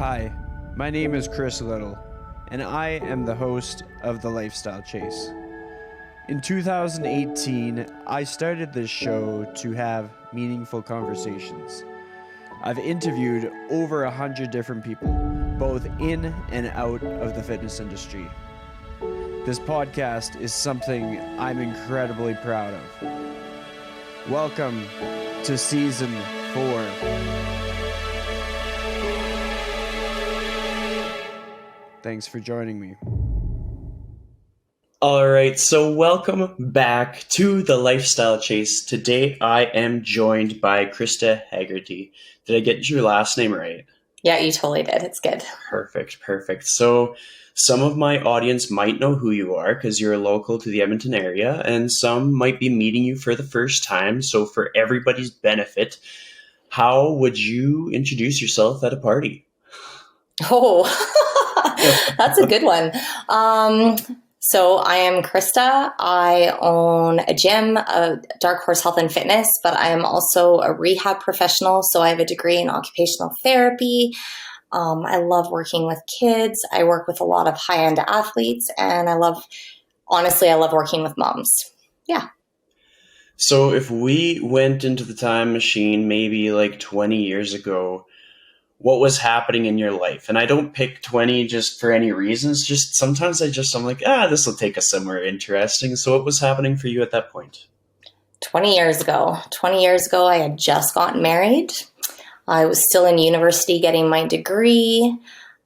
Hi, my name is Chris Little, and I am the host of The Lifestyle Chase. In 2018, I started this show to have meaningful conversations. I've interviewed over 100 different people, both in and out of the fitness industry. This podcast is something I'm incredibly proud of. Welcome to Season 4. Thanks for joining me. All right, so welcome back to the Lifestyle Chase. Today I am joined by Krista Haggerty. Did I get your last name right? Yeah, you totally did. It's good. Perfect. So some of my audience might know who you are because you're local to the Edmonton area, and some might be meeting you for the first time. So for everybody's benefit, how would you introduce yourself at a party? Oh, that's a good one. So I am Krista. I own a gym, Dark Horse Health and Fitness, but I am also a rehab professional. So I have a degree in occupational therapy. I love working with kids. I work with a lot of high-end athletes, and I love working with moms. Yeah. So if we went into the time machine maybe like 20 years ago, what was happening in your life? And I don't pick 20 just for any reasons. Just sometimes I'm like, this will take us somewhere interesting. So what was happening for you at that point? 20 years ago, I had just gotten married. I was still in university getting my degree.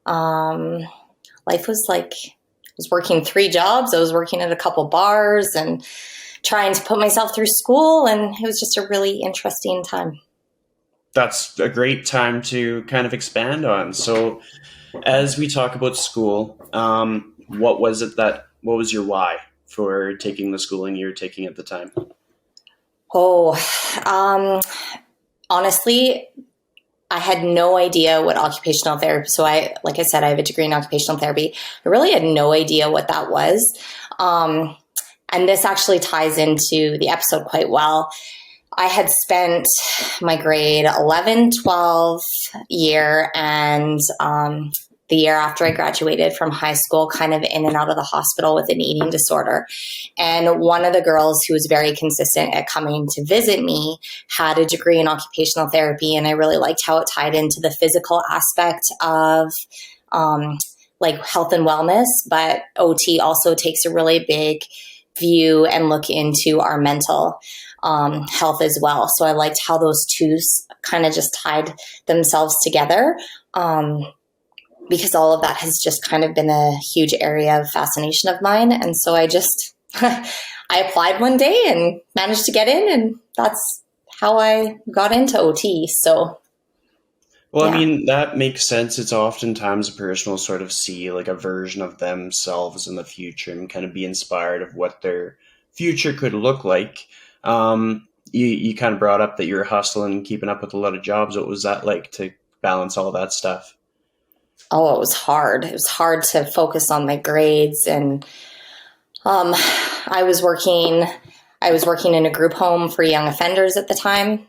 Life was like, I was working 3 jobs. I was working at a couple bars and trying to put myself through school. And it was just a really interesting time. That's a great time to kind of expand on. So as we talk about school, what was your why for taking the schooling you were taking at the time? Honestly, I had no idea what occupational therapy. So like I said, I have a degree in occupational therapy. I really had no idea what that was. And this actually ties into the episode quite well. I had spent my grade 11, 12 year and the year after I graduated from high school kind of in and out of the hospital with an eating disorder. And one of the girls who was very consistent at coming to visit me had a degree in occupational therapy, and I really liked how it tied into the physical aspect of like health and wellness, but OT also takes a really big view and look into our mental health as well. So I liked how those two kind of just tied themselves together because all of that has just kind of been a huge area of fascination of mine. And so I just, I applied one day and managed to get in, and that's how I got into OT. So well, yeah. I mean, that makes sense. It's oftentimes a person will sort of see like a version of themselves in the future and kind of be inspired of what their future could look like. You kind of brought up that you're hustling and keeping up with a lot of jobs. What was that like to balance all that stuff? Oh, it was hard. It was hard to focus on my grades, and I was working in a group home for young offenders at the time.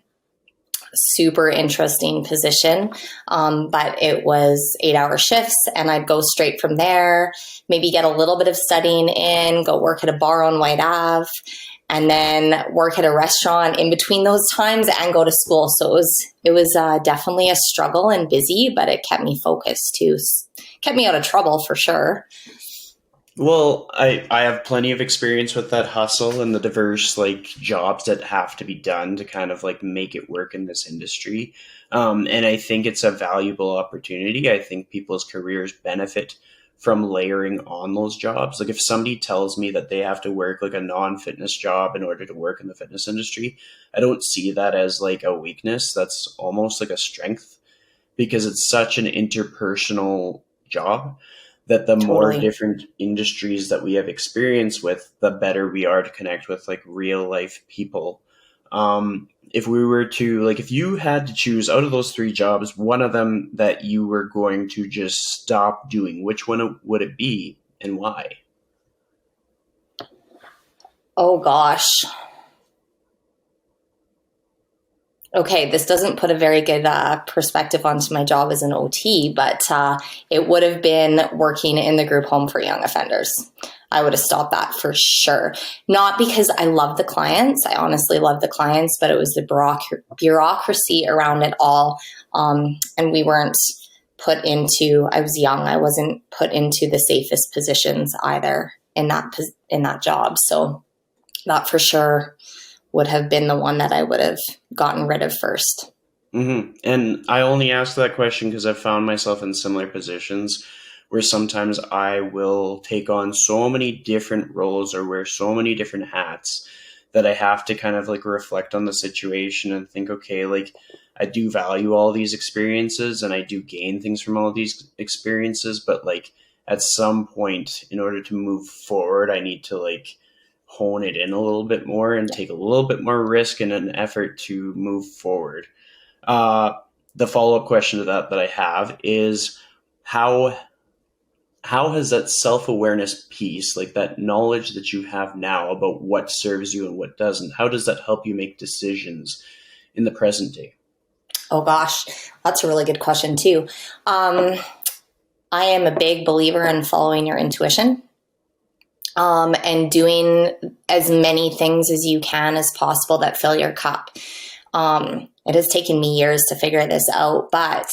Super interesting position, but it was 8-hour shifts, and I'd go straight from there, maybe get a little bit of studying in, go work at a bar on White Ave, and then work at a restaurant in between those times and go to school. So it was definitely a struggle and busy, but it kept me focused too. Kept me out of trouble for sure. Well, I have plenty of experience with that hustle and the diverse like jobs that have to be done to kind of like make it work in this industry. And I think it's a valuable opportunity. I think people's careers benefit from layering on those jobs. Like if somebody tells me that they have to work like a non-fitness job in order to work in the fitness industry, I don't see that as like a weakness. That's almost like a strength because it's such an interpersonal job that the more different industries that we have experience with, the better we are to connect with like real life people. If we were to like, if you had to choose out of those 3 jobs, one of them that you were going to just stop doing, which one would it be and why? Oh gosh. okay, this doesn't put a very good perspective onto my job as an OT, but it would have been working in the group home for young offenders. I would have stopped that for sure. Not because I love the clients. I honestly love the clients, but it was the bureaucracy around it all. And we weren't put into, I was young. I wasn't put into the safest positions either in that job. So that for sure would have been the one that I would have gotten rid of first. Mm-hmm. And I only asked that question because I've found myself in similar positions where sometimes I will take on so many different roles or wear so many different hats that I have to kind of like reflect on the situation and think, okay, like I do value all these experiences and I do gain things from all these experiences, but like at some point in order to move forward, I need to like hone it in a little bit more and take a little bit more risk in an effort to move forward. The follow-up question to that I have is how has that self-awareness piece, like that knowledge that you have now about what serves you and what doesn't, how does that help you make decisions in the present day? Oh gosh, that's a really good question too. I am a big believer in following your intuition, and doing as many things as you can as possible that fill your cup. It has taken me years to figure this out, but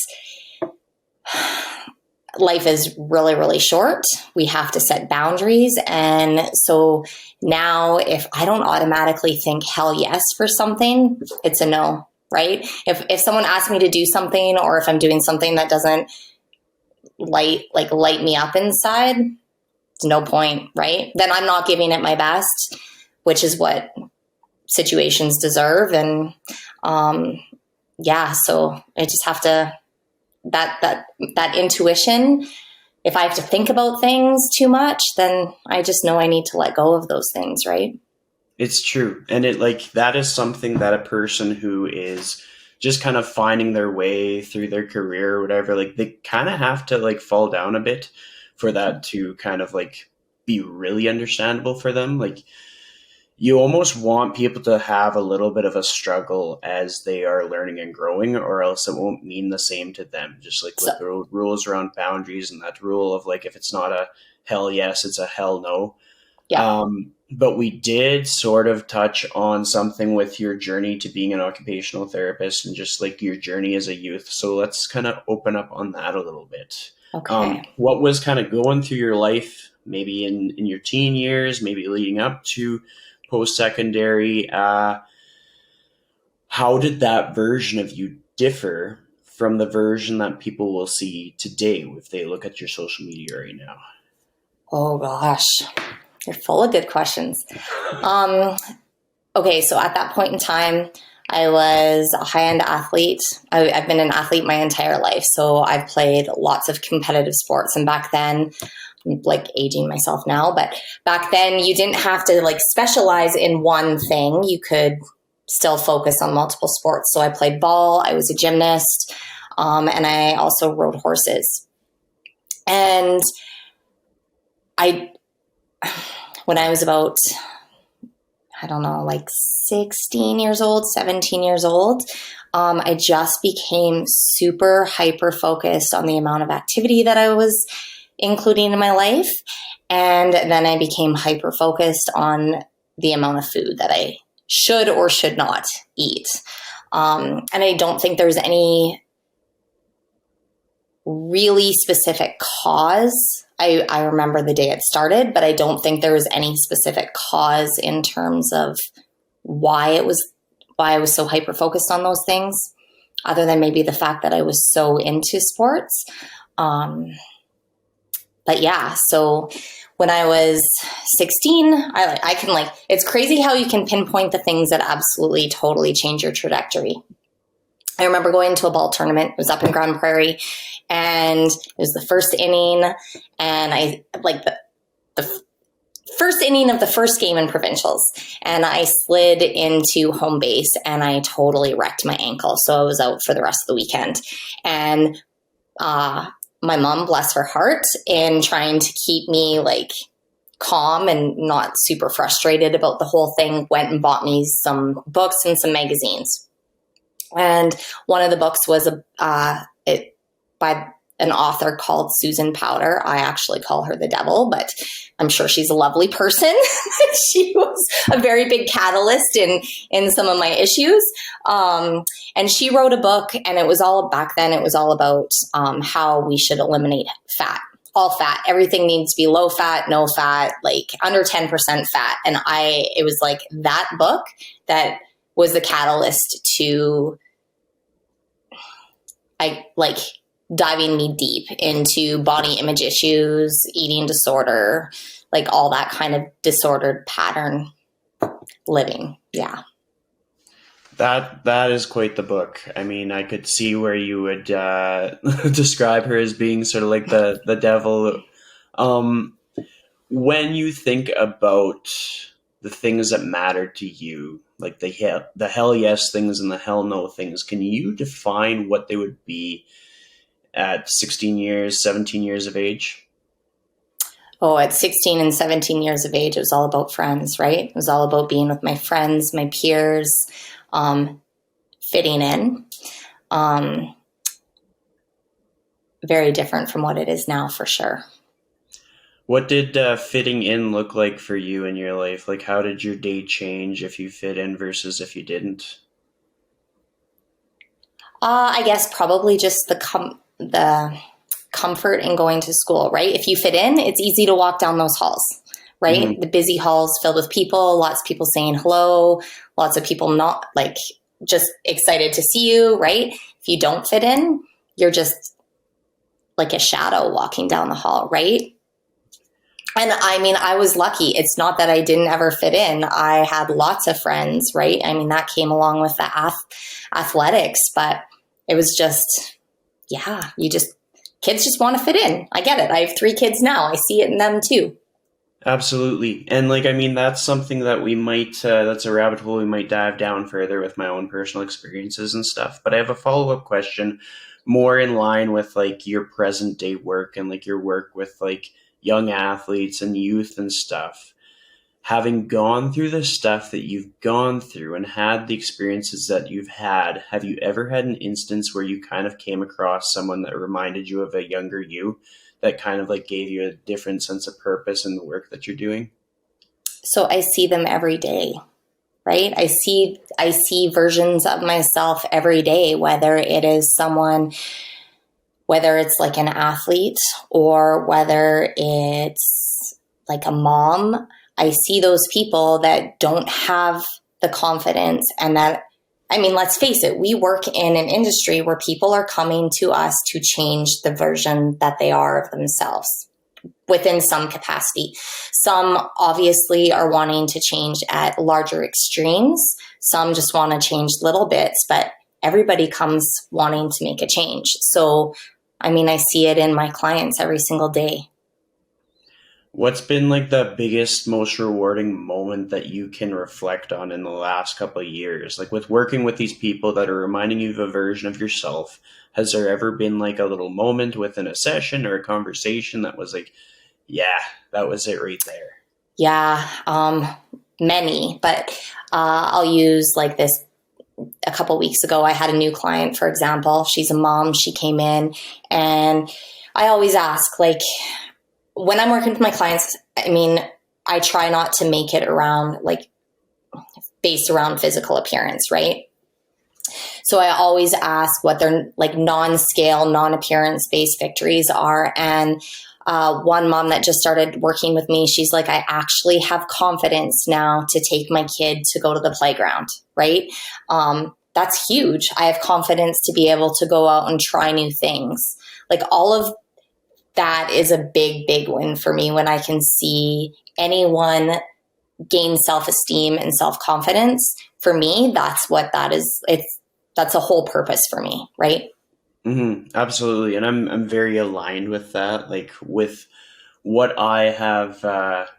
life is really, really short. We have to set boundaries. And so now if I don't automatically think hell yes for something, it's a no, right? If someone asks me to do something, or if I'm doing something that doesn't light me up inside, it's no point, right? Then I'm not giving it my best, which is what situations deserve. And so I just have to, that intuition, if I have to think about things too much, then I just know I need to let go of those things, right? It's true. And that is something that a person who is just kind of finding their way through their career or whatever, like they kind of have to like fall down a bit for that to kind of like be really understandable for them. Like you almost want people to have a little bit of a struggle as they are learning and growing, or else it won't mean the same to them. Just like with the rules around boundaries and that rule of like, if it's not a hell yes, it's a hell no. Yeah. But we did sort of touch on something with your journey to being an occupational therapist and just like your journey as a youth. So let's kind of open up on that a little bit. Okay. What was kind of going through your life, maybe in your teen years, maybe leading up to post-secondary? How did that version of you differ from the version that people will see today if they look at your social media right now? Oh gosh, you're full of good questions. Okay, so at that point in time, I was a high-end athlete. I've been an athlete my entire life, so I've played lots of competitive sports. And back then, I'm like aging myself now, but back then you didn't have to like specialize in one thing. You could still focus on multiple sports. So I played ball, I was a gymnast, and I also rode horses. And when I was about, I don't know, like 16 years old, 17 years old, I just became super hyper focused on the amount of activity that I was including in my life. And then I became hyper focused on the amount of food that I should or should not eat. And I don't think there's any really specific cause. I remember the day it started, but I don't think there was any specific cause in terms of why I was so hyper focused on those things, other than maybe the fact that I was so into sports. But yeah, so when I was 16, I can like, it's crazy how you can pinpoint the things that absolutely totally change your trajectory. I remember going to a ball tournament. It was up in Grand Prairie, and it was the first inning, and I like the first inning of the first game in provincials, and I slid into home base and I totally wrecked my ankle. So I was out for the rest of the weekend. And my mom, bless her heart, in trying to keep me like calm and not super frustrated about the whole thing, went and bought me some books and some magazines. And one of the books was by an author called Susan Powder. I actually call her the devil, but I'm sure she's a lovely person. She was a very big catalyst in some of my issues. And she wrote a book, and it was all back then. It was all about how we should eliminate fat. All fat. Everything needs to be low fat, no fat, like under 10% fat. And it was like that book that was the catalyst to diving me deep into body image issues, eating disorder, like all that kind of disordered pattern living. Yeah. That is quite the book. I mean, I could see where you would describe her as being sort of like the devil. When you think about the things that matter to you, like the hell yes things and the hell no things, can you define what they would be at 16 years, 17 years of age? Oh, at 16 and 17 years of age, it was all about friends, right? It was all about being with my friends, my peers, fitting in. Very different from what it is now, for sure. What did fitting in look like for you in your life? Like, how did your day change if you fit in versus if you didn't? I guess probably just the comfort in going to school, right? If you fit in, it's easy to walk down those halls, right? Mm-hmm. The busy halls filled with people, lots of people saying hello, lots of people not like just excited to see you, right? If you don't fit in, you're just like a shadow walking down the hall, right? And I mean, I was lucky. It's not that I didn't ever fit in. I had lots of friends, right? I mean, that came along with the athletics, but it was just, yeah, kids just want to fit in. I get it. I have 3 kids now. I see it in them too. Absolutely. And like, I mean, that's something that we might, that's a rabbit hole we might dive down further with my own personal experiences and stuff. But I have a follow-up question more in line with like your present day work and like your work with like young athletes and youth and stuff. Having gone through the stuff that you've gone through and had the experiences that you've had, have you ever had an instance where you kind of came across someone that reminded you of a younger you that kind of like gave you a different sense of purpose in the work that you're doing? So I see them every day, right? I see versions of myself every day, whether it is someone, whether it's like an athlete or whether it's like a mom. I see those people that don't have the confidence and that, I mean, let's face it, we work in an industry where people are coming to us to change the version that they are of themselves within some capacity. Some obviously are wanting to change at larger extremes. Some just want to change little bits, but everybody comes wanting to make a change. So, I mean, I see it in my clients every single day. What's been like the biggest, most rewarding moment that you can reflect on in the last couple of years? Like with working with these people that are reminding you of a version of yourself, has there ever been like a little moment within a session or a conversation that was like, yeah, that was it right there? Yeah, many, but I'll use like this. A couple weeks ago, I had a new client, for example. She's a mom. She came in and I always ask, like, when I'm working with my clients, I mean, I try not to make it around like based around physical appearance, right? So I always ask what their like non-scale, non-appearance based victories are. And one mom that just started working with me, she's like, I actually have confidence now to take my kid to go to the playground, right? That's huge. I have confidence to be able to go out and try new things. Like all of that is a big, big win for me when I can see anyone gain self-esteem and self-confidence. For me, that's what that is. That's a whole purpose for me, right? Mm-hmm, absolutely. And I'm very aligned with that. Like with what I have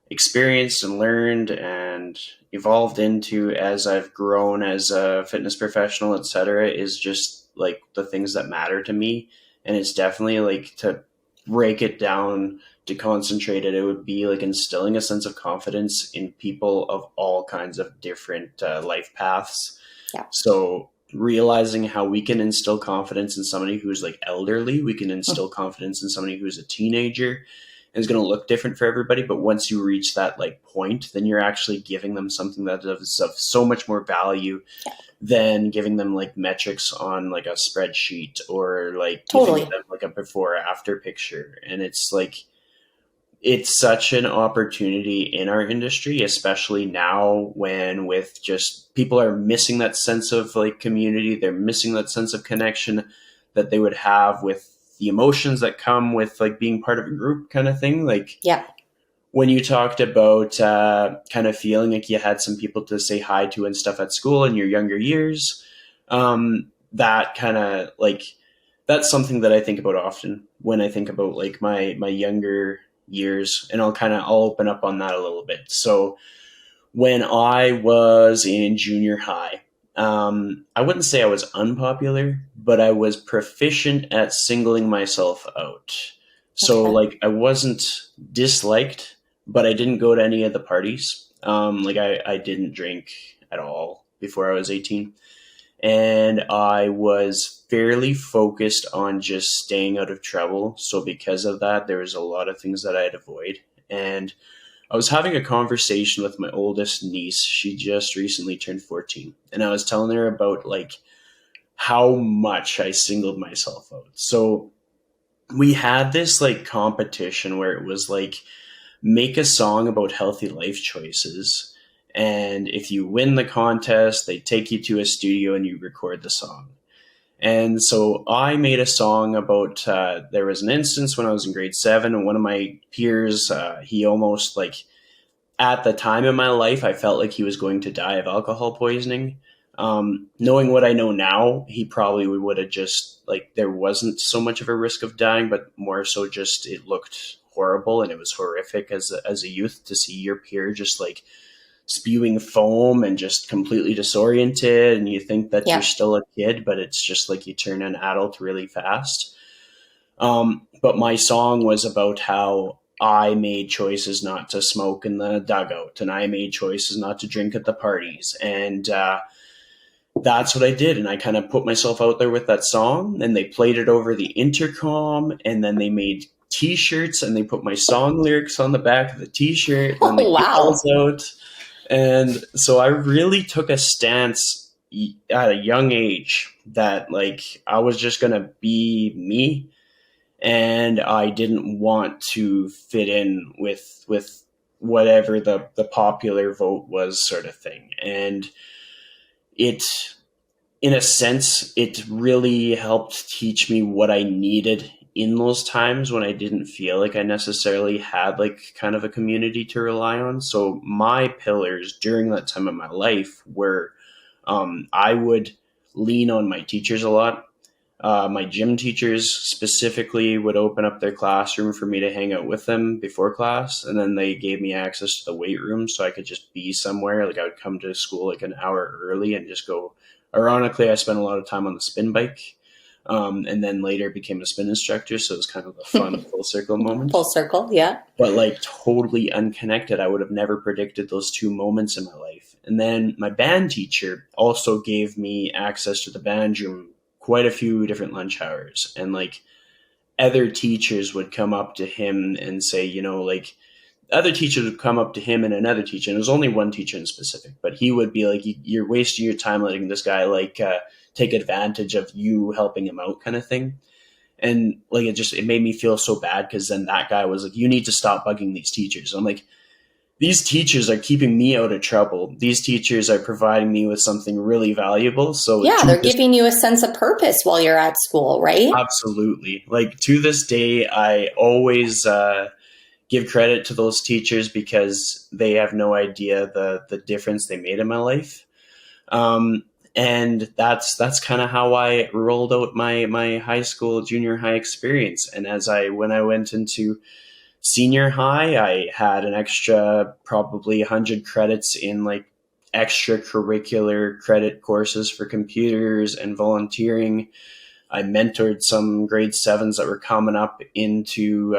experienced and learned and evolved into as I've grown as a fitness professional, etc., is just like the things that matter to me. And it's definitely like to break it down, to concentrate it, it would be like instilling a sense of confidence in people of all kinds of different life paths. Yeah. So realizing how we can instill confidence in somebody who's like elderly. We can instill confidence in somebody who's a teenager, and is going to look different for everybody. But once you reach that like point, then you're actually giving them something that is of so much more value than giving them like metrics on like a spreadsheet, or like giving them like a before after picture. And it's like, it's such an opportunity in our industry, especially now when with just people are missing that sense of like community. They're missing that sense of connection that they would have with the emotions that come with like being part of a group kind of thing. Like, when you talked about kind of feeling like you had some people to say hi to and stuff at school in your younger years, that kind of like, that's something that I think about often when I think about like my younger years, and I'll open up on that a little bit. So when I was in junior high, I wouldn't say I was unpopular, but I was proficient at singling myself out. So like, I wasn't disliked, but I didn't go to any of the parties. Like I didn't drink at all before I was 18. And I was fairly focused on just staying out of trouble. So because of that, there was a lot of things that I'd avoid. And I was having a conversation with my oldest niece. She just recently turned 14. And I was telling her about like how much I singled myself out. So we had this like competition where it was like, make a song about healthy life choices. And if you win the contest, they take you to a studio and you record the song. And so I made a song about, there was an instance when I was in grade 7, and one of my peers, he almost like, at the time in my life, I felt like he was going to die of alcohol poisoning. Knowing what I know now, he probably would have just like, there wasn't so much of a risk of dying, but more so just it looked horrible, and it was horrific as a youth to see your peer just like spewing foam and just completely disoriented, and you think that you're still a kid, but it's just like you turn an adult really fast. But my song was about how I made choices not to smoke in the dugout, and I made choices not to drink at the parties. And that's what I did. And I kind of put myself out there with that song, and they played it over the intercom, and then they made t-shirts and they put my song lyrics on the back of the t-shirt, and they put those out. And so I really took a stance at a young age that like I was just going to be me, and I didn't want to fit in with whatever the popular vote was, sort of thing. And it, in a sense, it really helped teach me what I needed in those times when I didn't feel like I necessarily had like kind of a community to rely on. So my pillars during that time of my life were, I would lean on my teachers a lot. My gym teachers specifically would open up their classroom for me to hang out with them before class. And then they gave me access to the weight room so I could just be somewhere. Like I would come to school like an hour early and just go. Ironically, I spent a lot of time on the spin bike. And then later became a spin instructor. So it was kind of a fun full circle moment. Full circle, yeah. But like totally unconnected. I would have never predicted those two moments in my life. And then my band teacher also gave me access to the band room quite a few different lunch hours. And like other teachers would come up to him and say, you know, like other teachers would come up to him and another teacher. And it was only one teacher in specific, but he would be like, you're wasting your time letting this guy like, take advantage of you helping him out kind of thing. And like, it made me feel so bad. Cause then that guy was like, you need to stop bugging these teachers. I'm like, these teachers are keeping me out of trouble. These teachers are providing me with something really valuable. So yeah, they're giving you a sense of purpose while you're at school, right? Absolutely. Like to this day, I always, give credit to those teachers because they have no idea the difference they made in my life. And that's kind of how I rolled out my high school, junior high experience. And when I went into senior high, I had an extra probably 100 credits in like extracurricular credit courses for computers and volunteering. I mentored some grade 7s that were coming up into,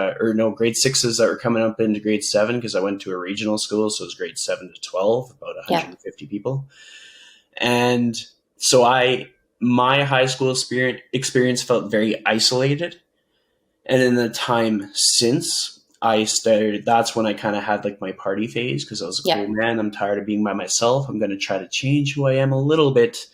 grade 6s that were coming up into grade 7 because I went to a regional school. So it was grade 7 to 12, about 150 people. And so I my high school experience felt very isolated. And in the time since I started, that's when I kind of had like my party phase, because I was like, Yeah. oh man, I'm tired of being by myself. I'm going to try to change who I am a little bit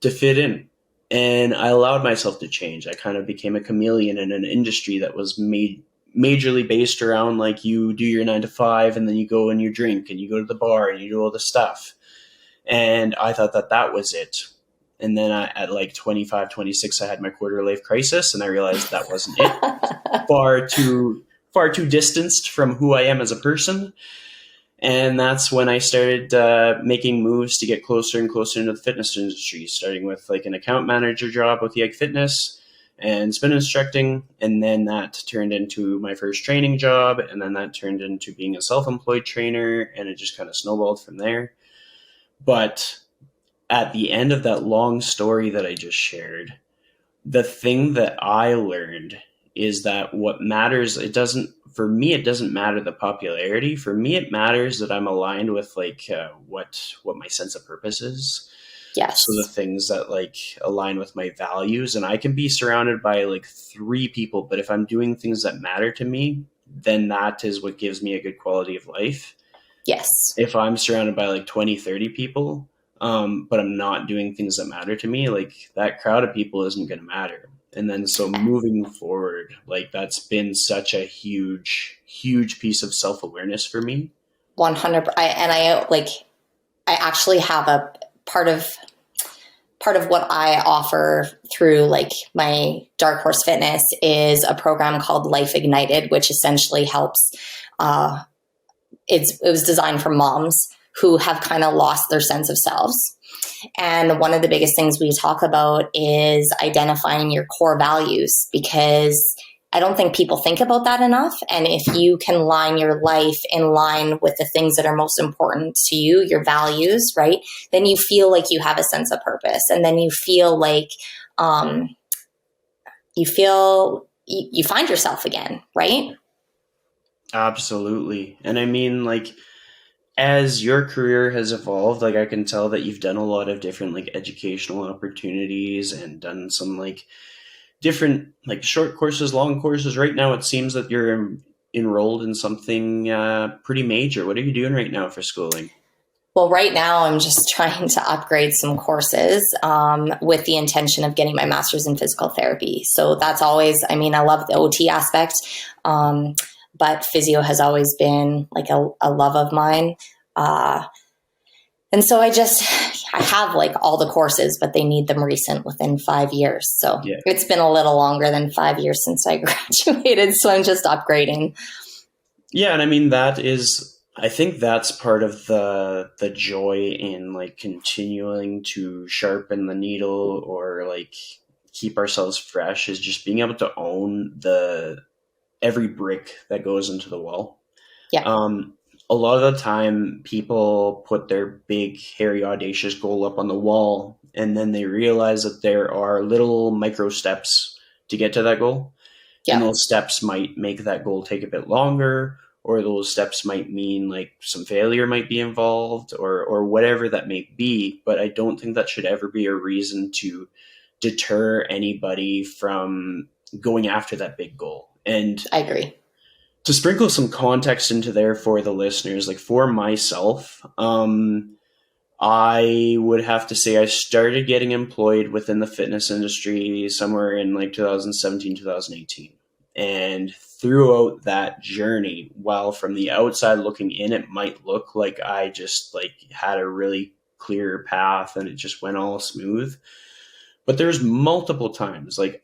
to fit in. And I allowed myself to change. I kind of became a chameleon in an industry that was majorly based around like you do your 9 to 5 and then you go and you drink and you go to the bar and you do all the stuff. And I thought that that was it. And then at like 25, 26, I had my quarter life crisis and I realized that wasn't it. Far too distanced from who I am as a person. And that's when I started making moves to get closer and closer into the fitness industry, starting with like an account manager job with Yeg Fitness and spin instructing. And then that turned into my first training job. And then that turned into being a self-employed trainer. And it just kind of snowballed from there. But at the end of that long story that I just shared, the thing that I learned is that what matters, it doesn't matter the popularity. For me, it matters that I'm aligned with like what my sense of purpose is. Yes. So the things that like align with my values, and I can be surrounded by like 3 people, but if I'm doing things that matter to me, then that is what gives me a good quality of life. Yes. If I'm surrounded by like 20, 30 people, but I'm not doing things that matter to me, like that crowd of people isn't going to matter. And then so moving forward, like that's been such a huge, huge piece of self-awareness for me. 100. I actually have a part of what I offer through like my Dark Horse Fitness is a program called Life Ignited, which essentially helps. It was designed for moms who have kind of lost their sense of selves. And one of the biggest things we talk about is identifying your core values, because I don't think people think about that enough. And if you can line your life in line with the things that are most important to you, your values, right, then you feel like you have a sense of purpose. And then you feel like you find yourself again, right? Absolutely. And I mean, like, as your career has evolved, like I can tell that you've done a lot of different like educational opportunities and done some like different like short courses, long courses. Right now, it seems that you're enrolled in something pretty major. What are you doing right now for schooling? Well, right now I'm just trying to upgrade some courses with the intention of getting my master's in physical therapy. So that's always, I mean, I love the OT aspect, but physio has always been like a love of mine. And so I have like all the courses, but they need them recent within 5 years. So yeah. It's been a little longer than 5 years since I graduated. So I'm just upgrading. Yeah. And I mean, I think that's part of the joy in like continuing to sharpen the needle or like keep ourselves fresh, is just being able to own every brick that goes into the wall. Yeah. A lot of the time people put their big, hairy, audacious goal up on the wall, and then they realize that there are little micro steps to get to that goal. Yeah. And those steps might make that goal take a bit longer, or those steps might mean like some failure might be involved, or whatever that may be. But I don't think that should ever be a reason to deter anybody from going after that big goal. And I agree. To sprinkle some context into there for the listeners, like for myself, I would have to say I started getting employed within the fitness industry somewhere in like 2017, 2018. And throughout that journey, while from the outside looking in, it might look like I just like had a really clear path and it just went all smooth. But there's multiple times like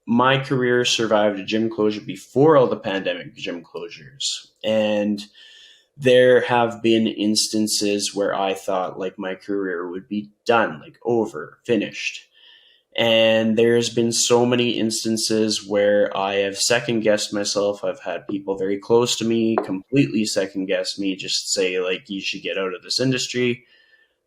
my career survived a gym closure before all the pandemic gym closures. And there have been instances where I thought like my career would be done, like over, finished. And there's been so many instances where I have second guessed myself. I've had people very close to me completely second guess me, just say like, you should get out of this industry.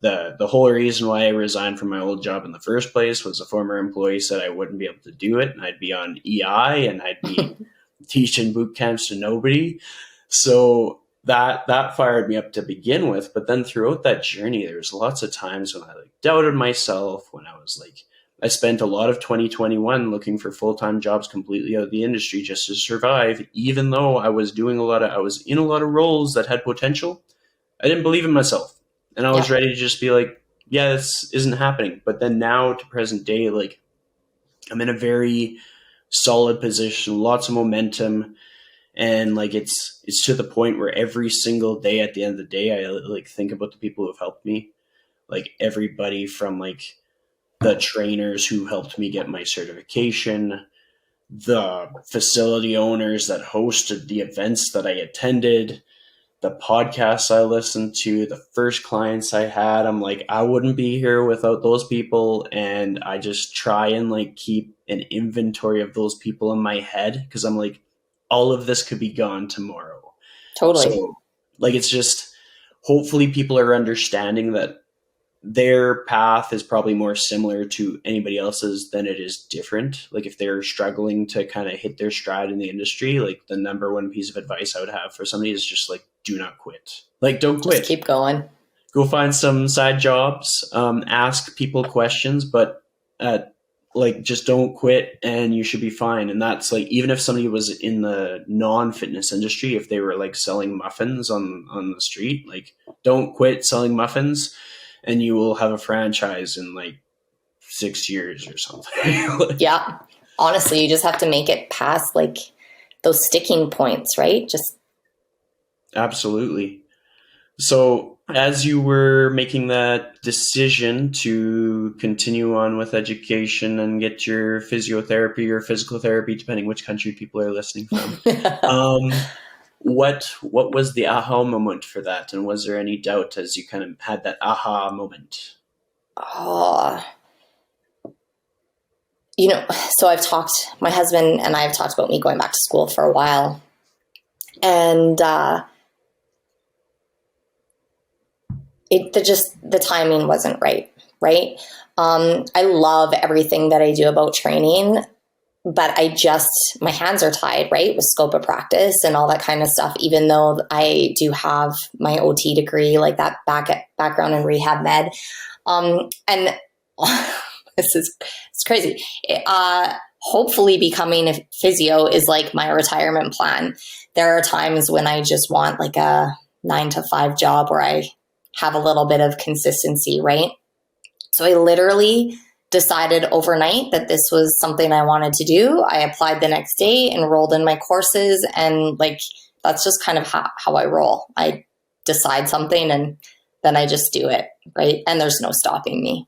The whole reason why I resigned from my old job in the first place was a former employee said I wouldn't be able to do it, and I'd be on EI and I'd be teaching boot camps to nobody. So that fired me up to begin with. But then throughout that journey, there was lots of times when I like doubted myself, when I was like, I spent a lot of 2021 looking for full-time jobs completely out of the industry just to survive, even though I was in a lot of roles that had potential. I didn't believe in myself. And I was ready to just be like, yeah, this isn't happening. But then now to present day, like I'm in a very solid position, lots of momentum. And like, it's to the point where every single day at the end of the day, I like think about the people who have helped me, like everybody from like the trainers who helped me get my certification, the facility owners that hosted the events that I attended, the podcasts I listened to, the first clients I had. I'm like, I wouldn't be here without those people. And I just try and like keep an inventory of those people in my head, because I'm like, all of this could be gone tomorrow. Totally. So like, it's just, hopefully people are understanding that their path is probably more similar to anybody else's than it is different. Like if they're struggling to kind of hit their stride in the industry, like the number one piece of advice I would have for somebody is just like, do not quit. Like, don't quit. Just keep going. Go find some side jobs, ask people questions, but like just don't quit and you should be fine. And that's like, even if somebody was in the non-fitness industry, if they were like selling muffins on the street, like don't quit selling muffins, and you will have a franchise in like 6 years or something. Yeah. Honestly, you just have to make it past like those sticking points, right? Just Absolutely. So as you were making that decision to continue on with education and get your physiotherapy or physical therapy, depending which country people are listening from, what was the aha moment for that? And was there any doubt as you kind of had that aha moment? Oh, so my husband and I have talked about me going back to school for a while. And the timing wasn't right? I love everything that I do about training, but my hands are tied, right, with scope of practice and all that kind of stuff, even though I do have my OT degree, like that background in rehab med. And it's crazy. Hopefully becoming a physio is like my retirement plan. There are times when I just want like a 9-to-5 job where I have a little bit of consistency, right? So I literally decided overnight that this was something I wanted to do. I applied the next day, enrolled in my courses, and like that's just kind of how I roll. I decide something and then I just do it, right? And there's no stopping me.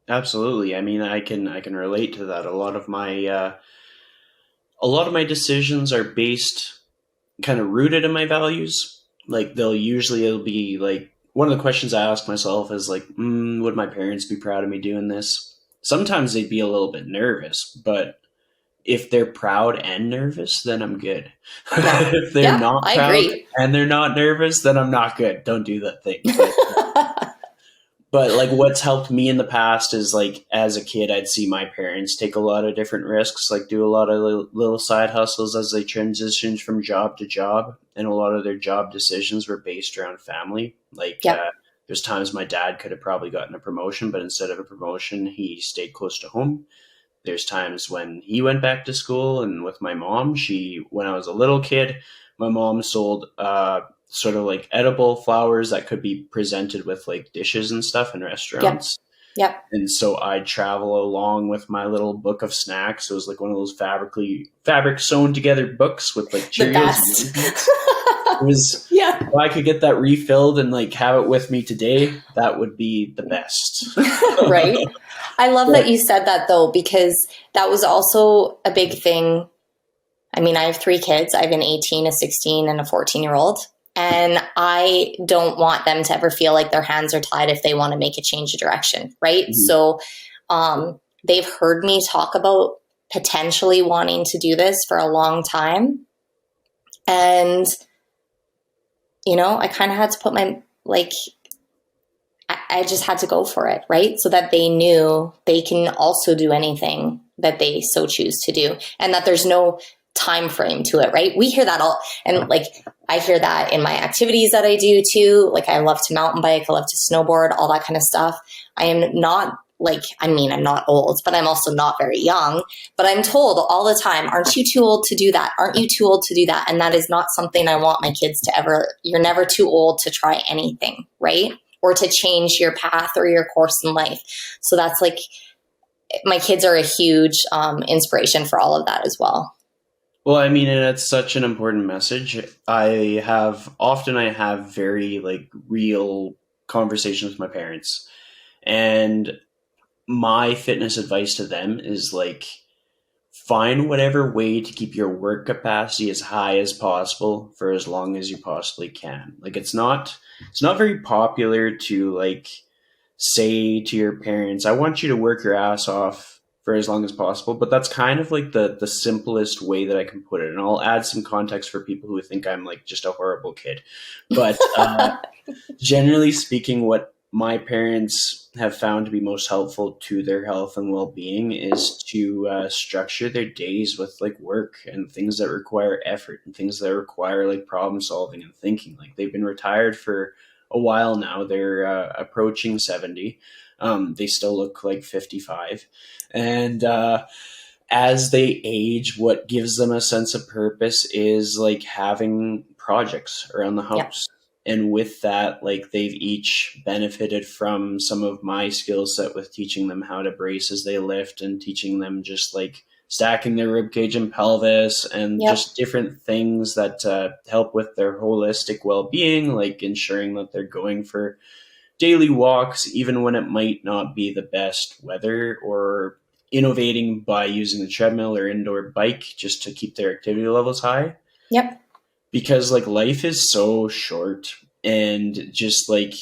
Absolutely. I mean, I can relate to that. A lot of my decisions are based, kind of rooted in my values. Like it'll be like, one of the questions I ask myself is like, would my parents be proud of me doing this? Sometimes they'd be a little bit nervous, but if they're proud and nervous, then I'm good. Yeah. If they're not proud and they're not nervous, then I'm not good. Don't do that thing. But like what's helped me in the past is like as a kid, I'd see my parents take a lot of different risks, like do a lot of little side hustles as they transitioned from job to job. And a lot of their job decisions were based around family. Like there's times my dad could have probably gotten a promotion, but instead of a promotion, he stayed close to home. There's times when he went back to school, and with my mom, when I was a little kid, my mom sold sort of like edible flowers that could be presented with like dishes and stuff in restaurants. Yep. And so I'd travel along with my little book of snacks. It was like one of those fabric sewn together books with like Cheerios. It was, if I could get that refilled and like have it with me today, that would be the best. Right. I love that you said that though, because that was also a big thing. I mean, I have 3 kids. I have an 18, a 16, and a 14-year-old. And I don't want them to ever feel like their hands are tied if they want to make a change of direction, right? Mm-hmm. So they've heard me talk about potentially wanting to do this for a long time. And, I kind of had to put I just had to go for it, right? So that they knew they can also do anything that they so choose to do, and that there's no time frame to it, right? We hear that all, and like I hear that in my activities that I do too. Like I love to mountain bike, I love to snowboard, all that kind of stuff. I am not like, I mean, I'm not old, but I'm also not very young. But I'm told all the time, aren't you too old to do that? Aren't you too old to do that? And that is not something I want my kids to ever, you're never too old to try anything, right? Or to change your path or your course in life. So that's like, my kids are a huge inspiration for all of that as well. Well, I mean, and it's such an important message. I have very like real conversations with my parents, and my fitness advice to them is like, find whatever way to keep your work capacity as high as possible for as long as you possibly can. Like it's not very popular to like say to your parents, I want you to work your ass off for as long as possible. But that's kind of like the simplest way that I can put it. And I'll add some context for people who think I'm like just a horrible kid. But generally speaking, what my parents have found to be most helpful to their health and well-being is to structure their days with like work and things that require effort and things that require like problem solving and thinking. Like they've been retired for a while now. They're approaching 70. They still look like 55. And as they age, what gives them a sense of purpose is like having projects around the house. Yeah. And with that, like they've each benefited from some of my skill set with teaching them how to brace as they lift and teaching them just like stacking their rib cage and pelvis and just different things that help with their holistic well-being, like ensuring that they're going for daily walks, even when it might not be the best weather, or innovating by using the treadmill or indoor bike just to keep their activity levels high. Yep. Because like life is so short, and just like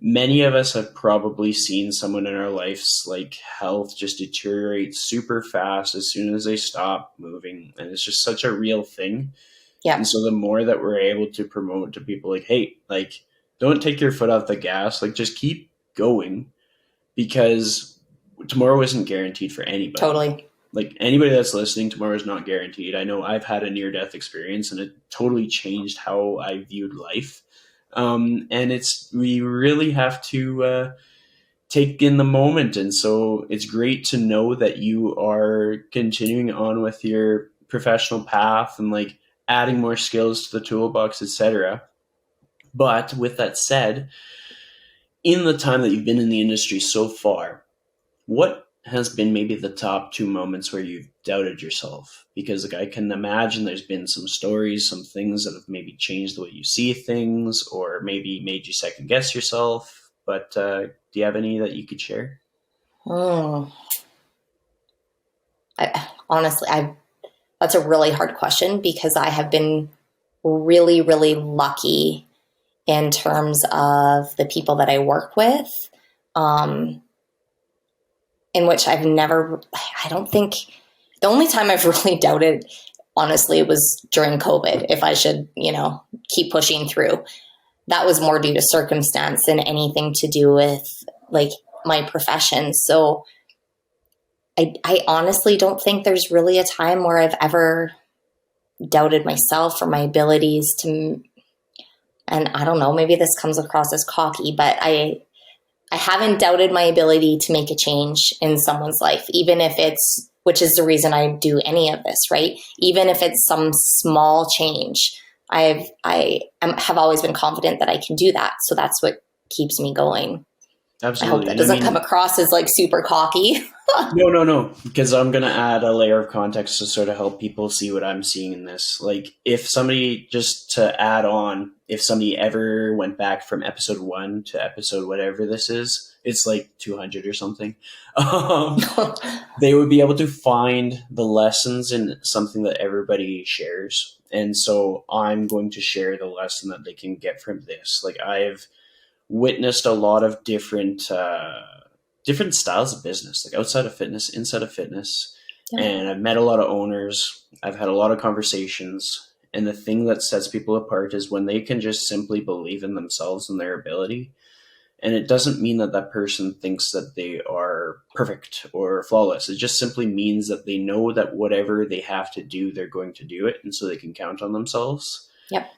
many of us have probably seen someone in our lives like health just deteriorate super fast as soon as they stop moving. And it's just such a real thing. Yeah. And so the more that we're able to promote to people like, hey, like don't take your foot off the gas, like just keep going, because tomorrow isn't guaranteed for anybody. Totally. Like anybody that's listening, tomorrow is not guaranteed. I know I've had a near-death experience and it totally changed how I viewed life. And we really have to take in the moment. And so it's great to know that you are continuing on with your professional path and like adding more skills to the toolbox, etc. But with that said, in the time that you've been in the industry so far, what has been maybe the top 2 moments where you've doubted yourself? Because like I can imagine there's been some stories, some things that have maybe changed the way you see things, or maybe made you second guess yourself. But do you have any that you could share? Honestly, that's a really hard question, because I have been really, really lucky in terms of the people that I work with. In which I don't think, the only time I've really doubted, honestly, was during COVID, if I should, keep pushing through. That was more due to circumstance than anything to do with like my profession. So I honestly don't think there's really a time where I've ever doubted myself or my abilities to, and I don't know, maybe this comes across as cocky, but I haven't doubted my ability to make a change in someone's life, even if it's, which is the reason I do any of this, right? Even if it's some small change, I have always been confident that I can do that. So that's what keeps me going. Absolutely. I hope that doesn't come across as like super cocky. No, because I'm going to add a layer of context to sort of help people see what I'm seeing in this. Like if somebody, just to add on, if somebody ever went back from episode 1 to episode whatever this is, it's like 200 or something, they would be able to find the lessons in something that everybody shares. And so I'm going to share the lesson that they can get from this. Like I've witnessed a lot of different styles of business, like outside of fitness, inside of fitness. Yeah. And I've met a lot of owners. I've had a lot of conversations. And the thing that sets people apart is when they can just simply believe in themselves and their ability And it doesn't mean that that person thinks that they are perfect or flawless. It just simply means that they know that whatever they have to do, they're going to do it. And so they can count on themselves. Yep.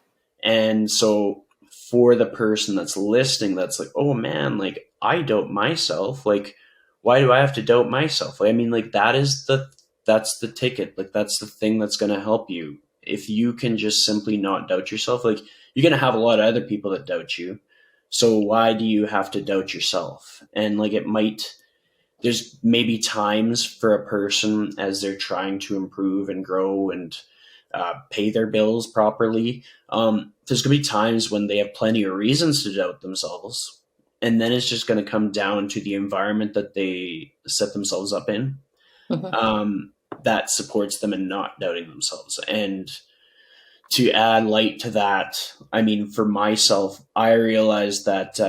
And so for the person that's listening, that's like, oh man, like I doubt myself. Like, why do I have to doubt myself? Like, I mean, like that's the ticket. Like that's the thing that's going to help you. If you can just simply not doubt yourself, like you're going to have a lot of other people that doubt you. So why do you have to doubt yourself? And like there's maybe times for a person as they're trying to improve and grow and pay their bills properly. There's going to be times when they have plenty of reasons to doubt themselves. And then it's just going to come down to the environment that they set themselves up in that supports them in not doubting themselves. And to add light to that, I mean, for myself, I realized that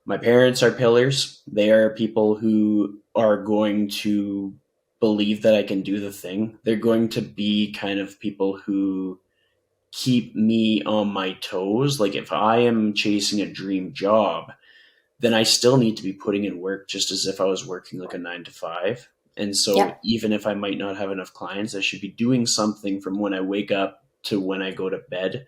my parents are pillars. They are people who are going to believe that I can do the thing. They're going to be kind of people who keep me on my toes. Like if I am chasing a dream job, then I still need to be putting in work just as if I was working like a 9 to 5. And so even if I might not have enough clients, I should be doing something from when I wake up to when I go to bed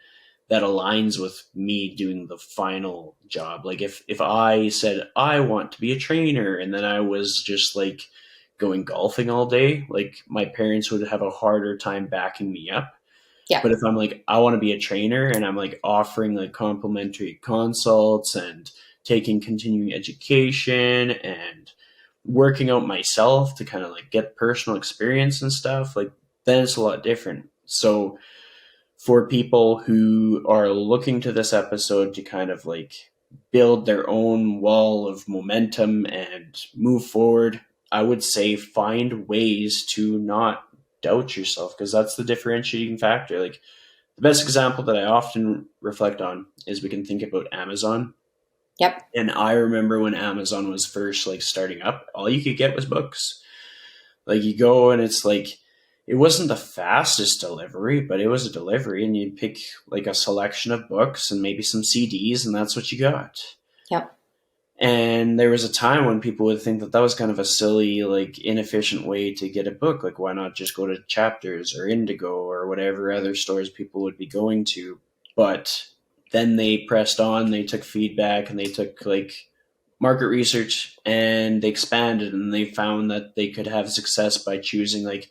that aligns with me doing the final job. Like if I said I want to be a trainer and then I was just like going golfing all day, like my parents would have a harder time backing me up. Yeah. But if I'm like, I want to be a trainer and I'm like offering like complimentary consults and taking continuing education and working out myself to kind of like get personal experience and stuff, like then it's a lot different. So for people who are looking to this episode to kind of like build their own wall of momentum and move forward, I would say find ways to not doubt yourself, because that's the differentiating factor. Like the best example that I often reflect on is we can think about Amazon. Yep. And I remember when Amazon was first like starting up, all you could get was books. Like you go and it's like, it wasn't the fastest delivery, but it was a delivery, and you'd pick like a selection of books and maybe some CDs, and that's what you got. Yep. And there was a time when people would think that that was kind of a silly, like inefficient way to get a book. Like, why not just go to Chapters or Indigo or whatever other stores people would be going to? But then they pressed on, they took feedback, and they took like market research, and they expanded, and they found that they could have success by choosing like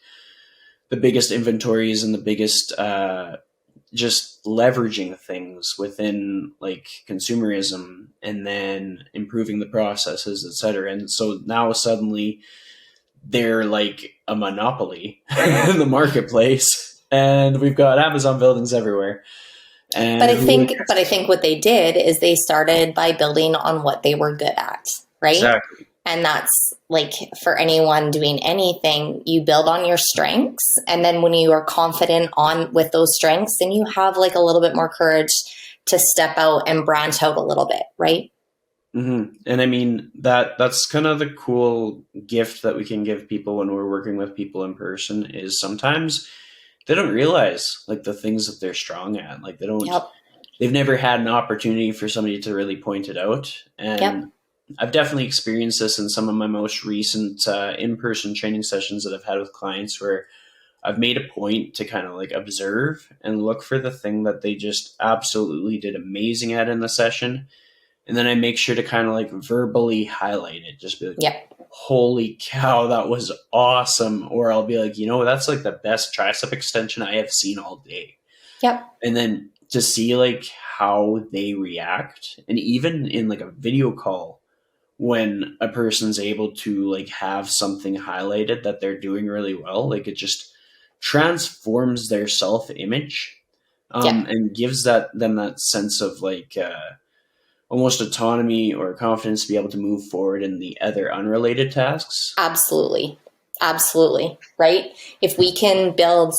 the biggest inventories and the biggest just leveraging things within like consumerism and then improving the processes, etc. And so now suddenly they're like a monopoly in the marketplace, and we've got Amazon buildings everywhere. And but I think what they did is they started by building on what they were good at, right? Exactly. And that's like for anyone doing anything, you build on your strengths. And then when you are confident with those strengths, then you have like a little bit more courage to step out and branch out a little bit, right? Mm-hmm. And I mean, that's kind of the cool gift that we can give people when we're working with people in person is sometimes they don't realize like the things that they're strong at. Like they've never had an opportunity for somebody to really point it out. And I've definitely experienced this in some of my most recent in-person training sessions that I've had with clients, where I've made a point to kind of like observe and look for the thing that they just absolutely did amazing at in the session. And then I make sure to kind of like verbally highlight it. Just be like, holy cow, that was awesome. Or I'll be like, that's like the best tricep extension I have seen all day. Yep. And then to see like how they react, and even in like a video call, when a person's able to like have something highlighted that they're doing really well, like it just transforms their self-image and gives them that sense of like almost autonomy or confidence to be able to move forward in the other unrelated tasks. Absolutely. Absolutely. Right. If we can build,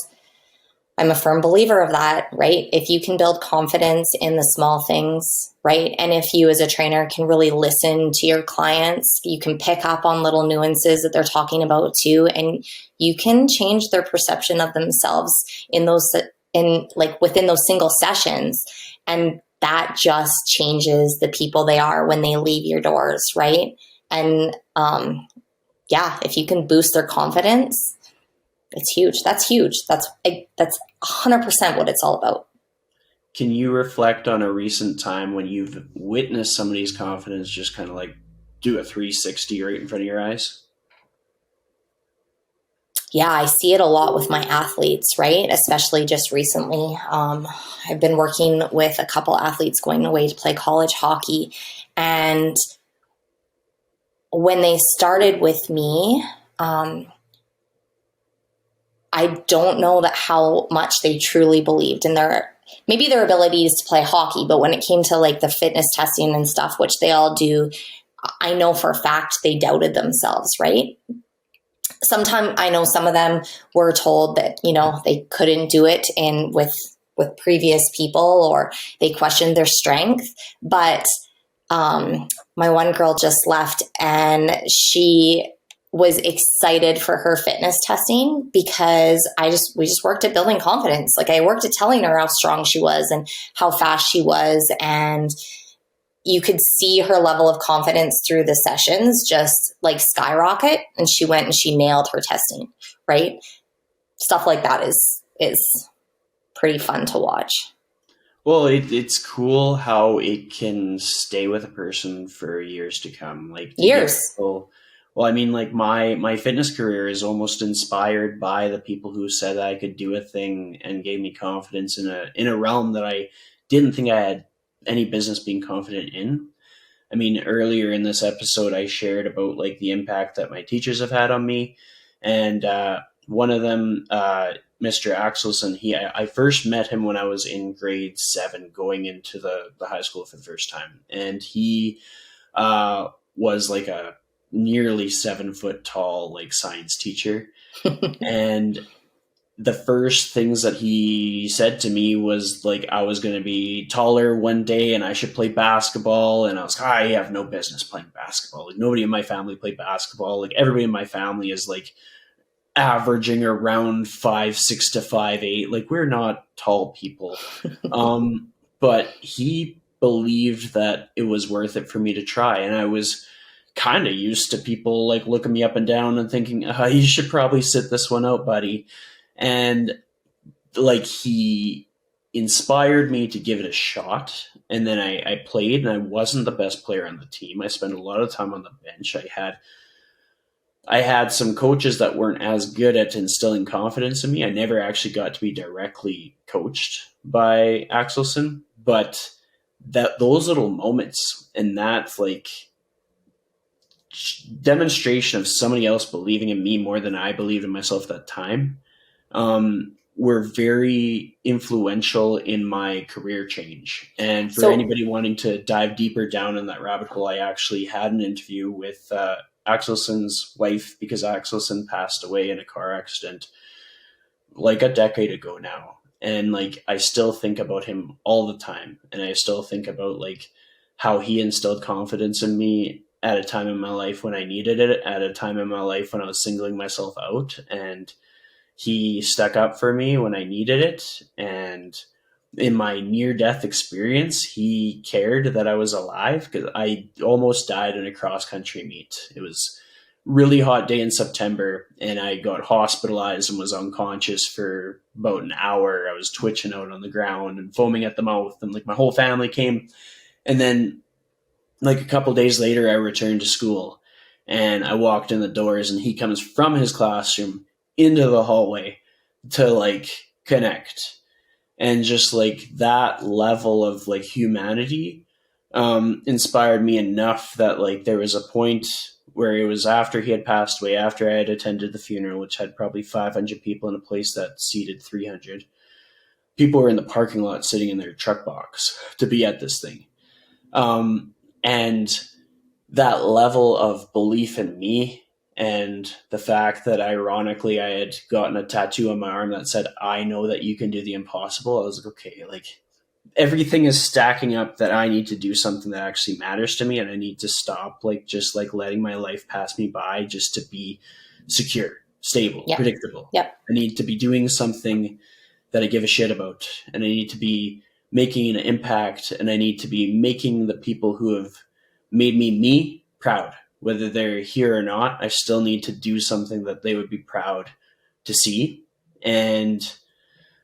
I'm a firm believer of that, right? If you can build confidence in the small things, right? And if you as a trainer can really listen to your clients, you can pick up on little nuances that they're talking about too. And you can change their perception of themselves within those single sessions. And that just changes the people they are when they leave your doors, right? And if you can boost their confidence, it's huge. That's huge. That's 100% what it's all about. Can you reflect on a recent time when you've witnessed somebody's confidence just kind of like do a 360 right in front of your eyes? Yeah, I see it a lot with my athletes, right? Especially just recently. I've been working with a couple athletes going away to play college hockey. And when they started with me, I don't know that how much they truly believed in maybe their abilities to play hockey, but when it came to like the fitness testing and stuff, which they all do, I know for a fact they doubted themselves, right? Sometimes I know some of them were told that, they couldn't do it with previous people, or they questioned their strength. But my one girl just left, and she was excited for her fitness testing because we just worked at building confidence. Like, I worked at telling her how strong she was and how fast she was. And you could see her level of confidence through the sessions just like skyrocket. And she went and she nailed her testing, right? Stuff like that is pretty fun to watch. Well, it's cool how it can stay with a person for years to come. Like years. Well, I mean, like my fitness career is almost inspired by the people who said I could do a thing and gave me confidence in a realm that I didn't think I had any business being confident in. I mean, earlier in this episode, I shared about like the impact that my teachers have had on me, and one of them, Mr. Axelson, I first met him when I was in grade 7, going into the high school for the first time, and he was like a nearly 7 foot tall, like, science teacher. And the first things that he said to me was like, I was going to be taller one day and I should play basketball. And I was like, I have no business playing basketball. Like, nobody in my family played basketball. Like, everybody in my family is like averaging around 5'6" to 5'8". Like, we're not tall people. But he believed that it was worth it for me to try. And I was kind of used to people like looking me up and down and thinking, you should probably sit this one out, buddy. And like, he inspired me to give it a shot. And then I played, and I wasn't the best player on the team. I spent a lot of time on the bench. I had some coaches that weren't as good at instilling confidence in me. I never actually got to be directly coached by Axelson, but those little moments and that like demonstration of somebody else believing in me more than I believed in myself at that time were very influential in my career change. And for anybody wanting to dive deeper down in that rabbit hole, I actually had an interview with Axelson's wife, because Axelson passed away in a car accident like a decade ago now. And like, I still think about him all the time. And I still think about like how he instilled confidence in me at a time in my life when I needed it, at a time in my life when I was singling myself out. And he stuck up for me when I needed it. And in my near-death experience, he cared that I was alive, because I almost died in a cross-country meet. It was a really hot day in September, and I got hospitalized and was unconscious for about an hour. I was twitching out on the ground and foaming at the mouth, and like, my whole family came. And then like a couple days later, I returned to school, and I walked in the doors, and he comes from his classroom into the hallway to like connect. And just like that level of like humanity inspired me enough that like there was a point where it was after he had passed away, after I had attended the funeral, which had probably 500 people in a place that seated 300. People were in the parking lot sitting in their truck box to be at this thing. And that level of belief in me, and the fact that ironically I had gotten a tattoo on my arm that said, I know that you can do the impossible. I was like, okay, like, everything is stacking up that I need to do something that actually matters to me. And I need to stop like just like letting my life pass me by just to be secure, stable, predictable. Yep. I need to be doing something that I give a shit about. And I need to be making an impact, and I need to be making the people who have made me proud. Whether they're here or not, I still need to do something that they would be proud to see. And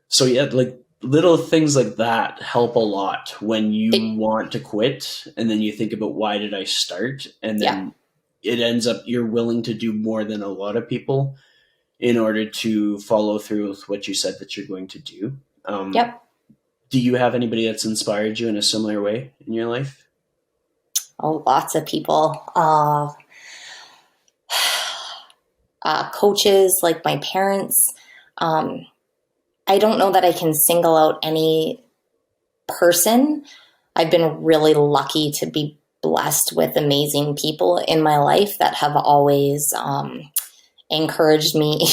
so, yeah, like little things like that help a lot when you want to quit and then you think about why did I start? And then it ends up you're willing to do more than a lot of people in order to follow through with what you said that you're going to do. Do you have anybody that's inspired you in a similar way in your life? Oh, lots of people. Coaches, like my parents. I don't know that I can single out any person. I've been really lucky to be blessed with amazing people in my life that have always encouraged me.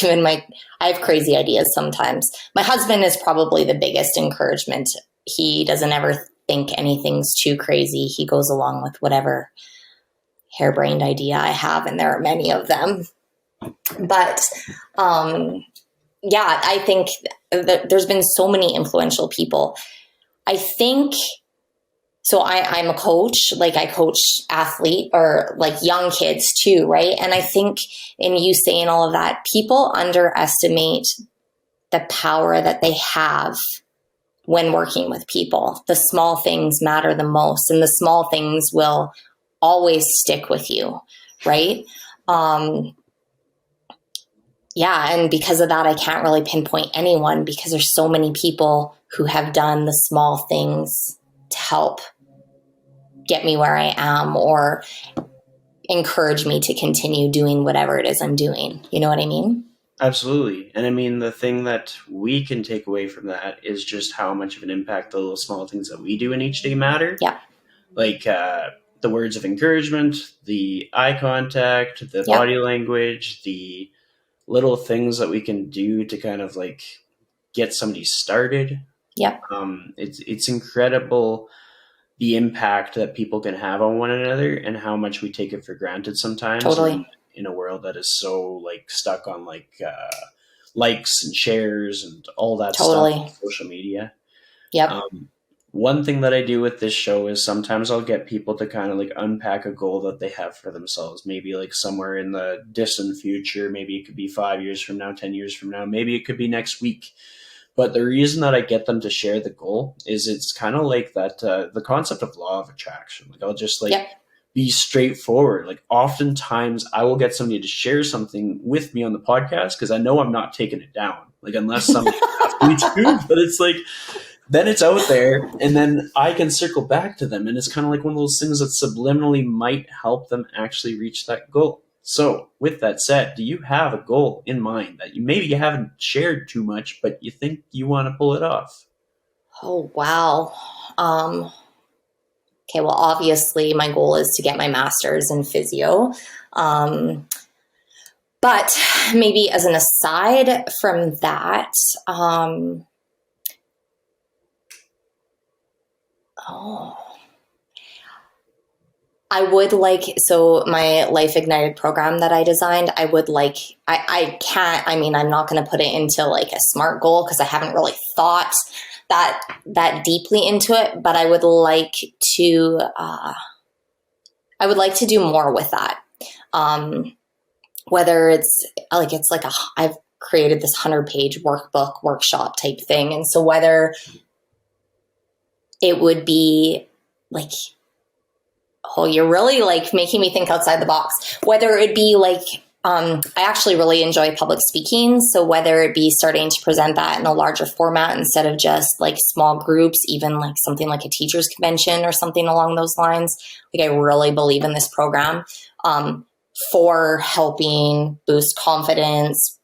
I have crazy ideas sometimes. My husband is probably the biggest encouragement. He doesn't ever think anything's too crazy. He goes along with whatever harebrained idea I have, and there are many of them. But I think that there's been so many influential people. I think, so I'm a coach, like I coach athlete or like young kids too, right? And I think in you saying all of that, people underestimate the power that they have when working with people. The small things matter the most, and the small things will always stick with you, right? And because of that, I can't really pinpoint anyone because there's so many people who have done the small things to help get me where I am or encourage me to continue doing whatever it is I'm doing. You know what I mean? Absolutely. And I mean, the thing that we can take away from that is just how much of an impact the little small things that we do in each day matter. Yeah. Like the words of encouragement, the eye contact, the body language, the little things that we can do to kind of like get somebody started. Yeah. It's incredible the impact that people can have on one another and how much we take it for granted sometimes. Totally. In a world that is so like stuck on like likes and shares and all that stuff on social media. Yep. One thing that I do with this show is sometimes I'll get people to kind of like unpack a goal that they have for themselves. Maybe like somewhere in the distant future, maybe it could be 5 years from now, 10 years from now, maybe it could be next week. But the reason that I get them to share the goal is it's kind of like that, the concept of law of attraction. Like I'll just like be straightforward. Like oftentimes I will get somebody to share something with me on the podcast because I know I'm not taking it down. Like unless somebody asks me to, but it's like, then it's out there and then I can circle back to them. And it's kind of like one of those things that subliminally might help them actually reach that goal. So with that said, do you have a goal in mind that you haven't shared too much, but you think you want to pull it off? Oh, wow. Okay, well, obviously my goal is to get my master's in physio. But maybe as an aside from that, I would like, so my Life Ignited program that I designed, I would like, I can't, I mean, I'm not going to put it into like a SMART goal because I haven't really thought that deeply into it, but I would like to do more with that. Whether it's like I've created this 100-page workbook workshop type thing. And so whether it would be like, oh, you're really like making me think outside the box. Whether it be like, I actually really enjoy public speaking. So whether it be starting to present that in a larger format instead of just like small groups, even like something like a teachers convention or something along those lines. Like I really believe in this program for helping boost confidence,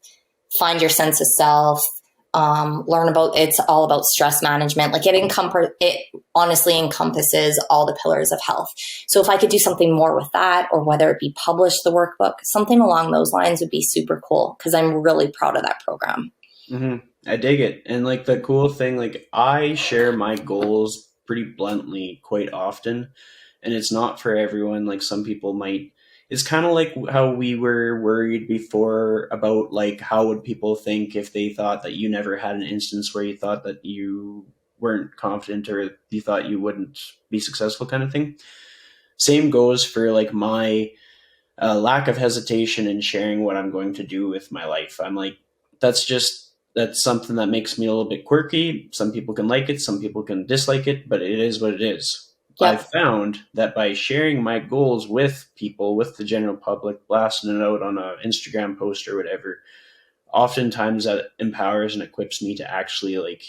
find your sense of self, learn about, it's all about stress management. Like it honestly encompasses all the pillars of health. So if I could do something more with that, or whether it be publish the workbook, something along those lines would be super cool because I'm really proud of that program. Mm-hmm. I dig it. And like the cool thing, like I share my goals pretty bluntly quite often, and it's not for everyone. Like some people might, it's kind of like how we were worried before about like how would people think if they thought that you never had an instance where you thought that you weren't confident or you thought you wouldn't be successful kind of thing. Same goes for like my lack of hesitation in sharing what I'm going to do with my life. I'm like, that's something that makes me a little bit quirky. Some people can like it, some people can dislike it, but it is what it is. Yep. I've found that by sharing my goals with people, with the general public, blasting it out on an Instagram post or whatever, oftentimes that empowers and equips me to actually like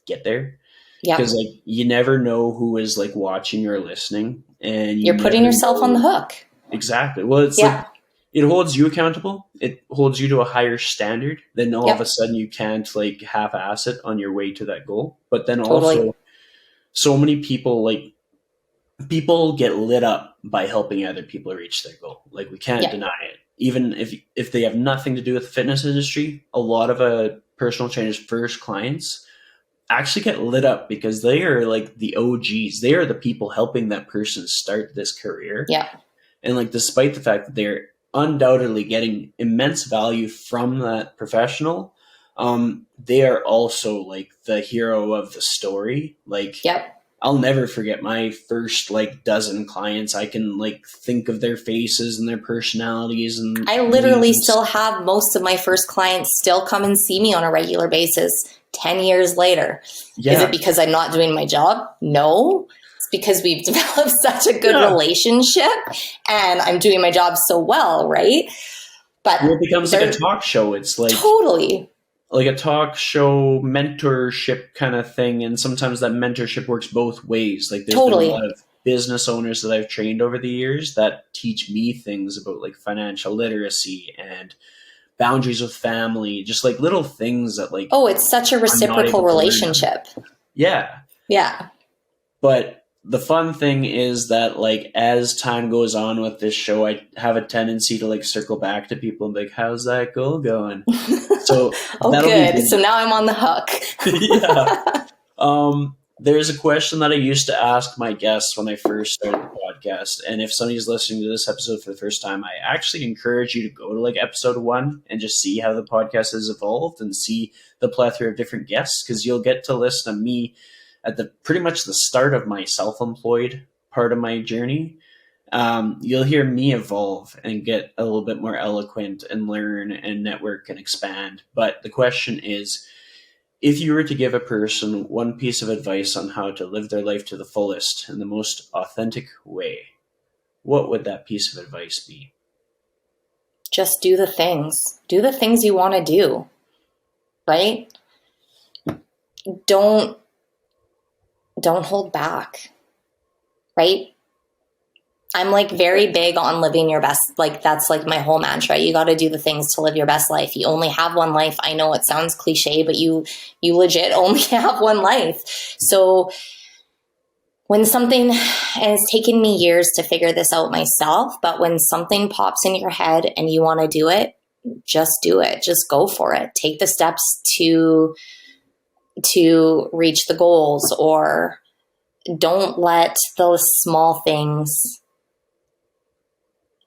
get there. Yep. Because like you never know who is like watching or listening, and You're putting yourself on the hook. Exactly. Well, it's like it holds you accountable. It holds you to a higher standard. Then all of a sudden you can't like half-ass it on your way to that goal. But then also, so many people get lit up by helping other people reach their goal. Like we can't deny it. Even if they have nothing to do with the fitness industry, a lot of a personal trainer's first clients actually get lit up because they are like the OGs. They are the people helping that person start this career. Yeah. And like, despite the fact that they're undoubtedly getting immense value from that professional, they are also like the hero of the story. Like, I'll never forget my first like dozen clients. I can like think of their faces and their personalities. And I literally still have most of my first clients still come and see me on a regular basis 10 years later. Yeah. Is it because I'm not doing my job? No. It's because we've developed such a good relationship and I'm doing my job so well, right? But it becomes like a talk show. It's like totally like a talk show mentorship kind of thing. And sometimes that mentorship works both ways. Like there's been a lot of business owners that I've trained over the years that teach me things about like financial literacy and boundaries with family, just like little things that like, it's such a reciprocal relationship. Yeah. Yeah. But the fun thing is that like, as time goes on with this show, I have a tendency to like circle back to people and be like, how's that goal going? So good. So now I'm on the hook. Yeah. There's a question that I used to ask my guests when I first started the podcast. And if somebody's listening to this episode for the first time, I actually encourage you to go to like episode 1 and just see how the podcast has evolved and see the plethora of different guests, because you'll get to listen to me at the pretty much the start of my self-employed part of my journey. You'll hear me evolve and get a little bit more eloquent and learn and network and expand. But the question is, if you were to give a person one piece of advice on how to live their life to the fullest in the most authentic way, what would that piece of advice be? Just do the things. Do the things you want to do, right? Don't hold back, right? I'm like very big on living your best. Like that's like my whole mantra. You got to do the things to live your best life. You only have one life. I know it sounds cliche, but you legit only have one life. So when something, and it's taken me years to figure this out myself, but when something pops in your head and you want to do it, just do it. Just go for it. Take the steps to reach the goals, or don't let those small things,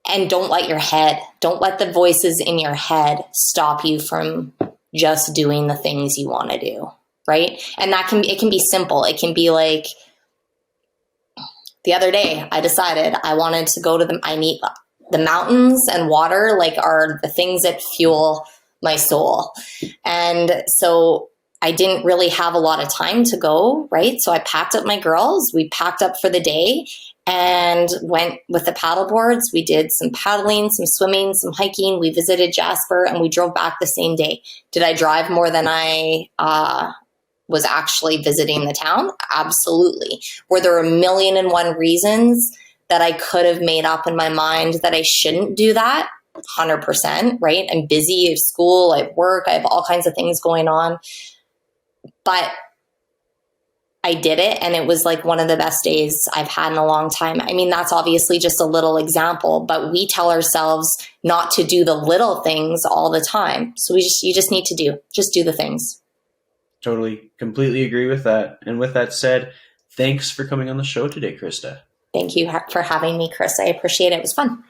and don't let the voices in your head stop you from just doing the things you want to do. Right. And it can be simple. It can be like, the other day I decided I wanted to go to the mountains and water, like are the things that fuel my soul. And so I didn't really have a lot of time to go, right? So I packed up my girls. We packed up for the day and went with the paddle boards. We did some paddling, some swimming, some hiking. We visited Jasper and we drove back the same day. Did I drive more than I was actually visiting the town? Absolutely. Were there 1,000,001 reasons that I could have made up in my mind that I shouldn't do that? 100%, right? I'm busy, I have school, I have work, I have all kinds of things going on. But I did it, and it was like one of the best days I've had in a long time. I mean, that's obviously just a little example, but we tell ourselves not to do the little things all the time. So you just need to just do the things. Totally. Completely agree with that. And with that said, thanks for coming on the show today, Krista. Thank you for having me, Chris. I appreciate it. It was fun.